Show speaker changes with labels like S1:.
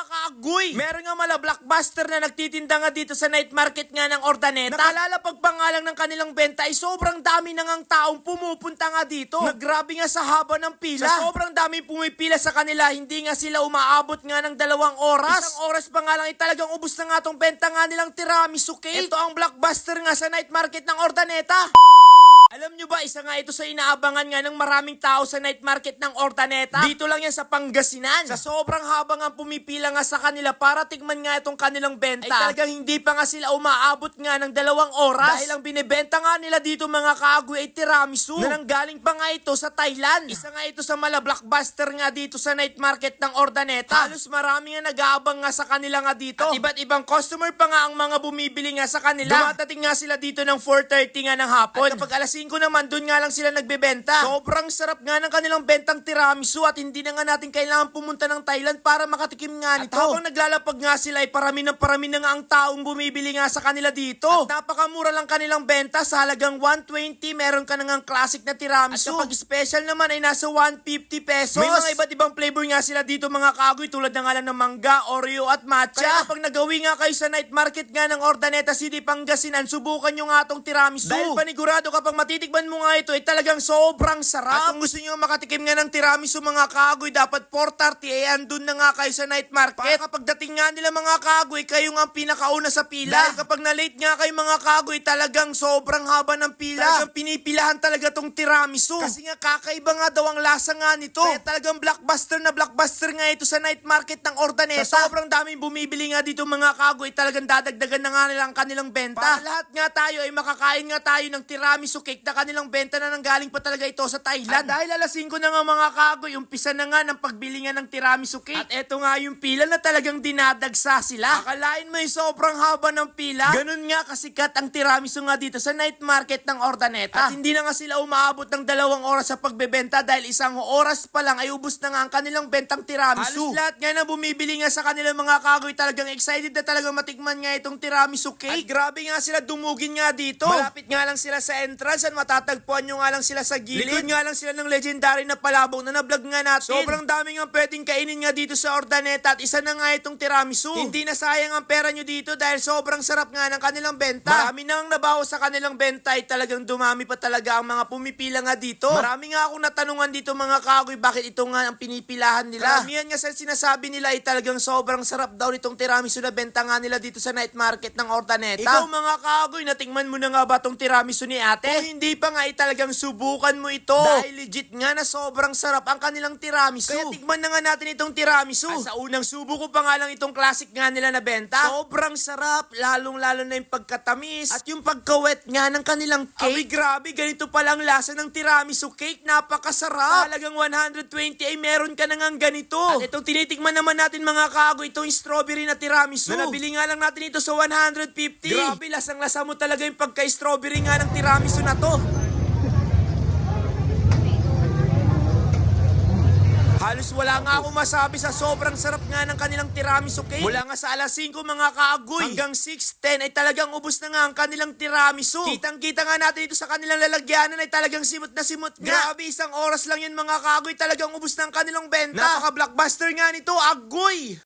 S1: kaagoy, meron nga mala blockbuster na nagtitinda nga dito sa night market nga ng Ordaneta. Nakalalapag pa nga lang ng kanilang benta ay sobrang dami na ngang taong pumupunta nga dito. Naggrabe nga sa haba ng pila. Sa sobrang dami pumipila sa kanila, hindi nga sila umaabot nga ng 2 oras. Isang oras pa nga lang ay talagang ubos na nga tong benta nga nilang tiramisu cake. Ito ang blockbuster nga sa night market ng Ordaneta. Alam nyo ba, isa nga ito sa inaabangan nga ng maraming tao sa night market ng Ordaneta. Dito lang yan sa Pangasinan. Sa sobrang haba nga pumipila nga sa kanila para tikman nga itong kanilang benta, ay talagang hindi pa nga sila umaabot nga ng 2 oras. Dahil ang binibenta nga nila dito mga kaagoy ay tiramisu na nanggaling pa nga ito sa Thailand. Isa nga ito sa mala blockbuster nga dito sa night market ng Ordaneta. Halos marami nga nag-aabang nga sa kanila nga dito. At iba't ibang customer pa nga ang mga bumibili nga sa kanila. Dumatating nga sila dito ng 4:30 nga ng hapon. At kapag alas 5 naman, doon nga lang sila nagbebenta. Sobrang sarap nga ng kanilang bentang tiramisu at hindi na nga natin kailangan pumunta ng Thailand para makatikim nga nito. At habang naglalapag nga sila ay parami na nga ang taong bumibili nga sa kanila dito. At napakamura lang kanilang benta sa halagang 120, meron ka na nga classic na tiramisu. At kapag special naman ay nasa 150 pesos. May mga iba't ibang flavor nga sila dito mga kaagoy, tulad na nga lang ng mangga, Oreo at matcha. Kaya kapag nagawi nga kayo sa night market nga ng Ordaneta City, Pangasinan, subukan nyo nga itong tiramisu. Dahil panigurado kapag matitikman mo nga ito ay talagang sobrang sarap. At kung gusto nyo makatikim nga ng tiramisu mga kaagoy, dapat 4:30 ay andun na nga kayo sa night market. Para kapag dating nga nila mga kaagoy, kayo nga ang pinakauna sa pila. Dahil kapag na-late nga kayo mga kaagoy, talagang sobrang haba ng pila. Talagang pinipilahan talaga tong tiramisu. Kasi nga kakaiba nga daw ang lasa nga nito. Kaya talagang blockbuster na blockbuster nga ito sa night market ng Ordaneta. Sa sobrang daming bumibili nga dito mga kaagoy, talagang dadagdagan na nga nila ang kanilang benta. Para lahat nga tayo ay makakain nga tayo ng tiramisu cake na kanilang benta na nanggaling pa talaga ito sa Thailand. At dahil alas 5 na nga mga kaagoy, umpisa na nga ng pagbili nga ng tiramisu cake. At eto nga yung pila na talagang dinadagsa sila. Akalain mo yung sobrang haba ng pila. Ganun nga kasikat ang tiramisu nga dito sa night market ng Ordaneta. At hindi na nga sila umaabot ng 2 oras sa pagbebenta dahil 1 oras pa lang ay ubos na nga ang kanilang bentang tiramisu. Halos lahat nga na bumibili nga sa kanilang mga kaagoy talagang excited na talagang matikman nga itong tiramisu cake. At grabe nga sila dumugin nga dito. Malapit nga lang sila sa entrance at matatagpuan nyo nga lang sila sa gilid. Likod nga lang sila ng legendary na palabok na na-vlog nga natin. Sobrang dami nga pwedeng kainin nga dito sa Ordaneta at isa na nga itong tiramisu. Hindi na sayang ang pera nyo dito dahil sobrang sarap nga ng kanilang benta. Marami na ang nabawas sa kanilang benta ay talagang dumami pa talaga ang mga pumipila nga dito. Marami nga akong natanungan dito mga kaagoy bakit ito nga ang pinipilahan nila. Karamihan nga sa sinasabi nila ay talagang sobrang sarap daw nitong tiramisu na benta nga nila dito sa night market ng Ordaneta. Ikaw mga kaagoy, natingman mo na nga ba tong tiramisu ni ate? Kung hindi pa nga ay talagang subukan mo ito. Dahil legit nga na sobrang sarap ang kanilang tiramisu. Kaya tikman na nga natin itong tiramisu. At sa unang subo ko pa nga lang itong classic nga nila na benta. Sobrang sarap, lalong-lalo na yung pagkatamis at yung pagkawet nga ng kanilang cake. Ay grabe, ganito pala ang lasa ng tiramisu cake. Napakasarap. Sa halagang 120 ay meron ka na nga ganito. At itong tinitikman naman natin mga kaagoy, itong strawberry na tiramisu. Na nabili nga lang natin ito sa 150. Grabe, lasang-lasa mo talaga yung pagka-strawberry nga ng tiramisu na to. Halos wala nga akong masabi sa sobrang sarap nga ng kanilang tiramisu cake. Mula nga sa alas 5 mga kaagoy hanggang 6:10 ay talagang ubos na nga ang kanilang tiramisu. Kitang-kita nga natin ito sa kanilang lalagyanan ay talagang simot na simot nga. Grabe, 1 oras lang yan mga kaagoy, talagang ubos na ang kanilang benta. Napaka-blockbuster nga nito, agoy!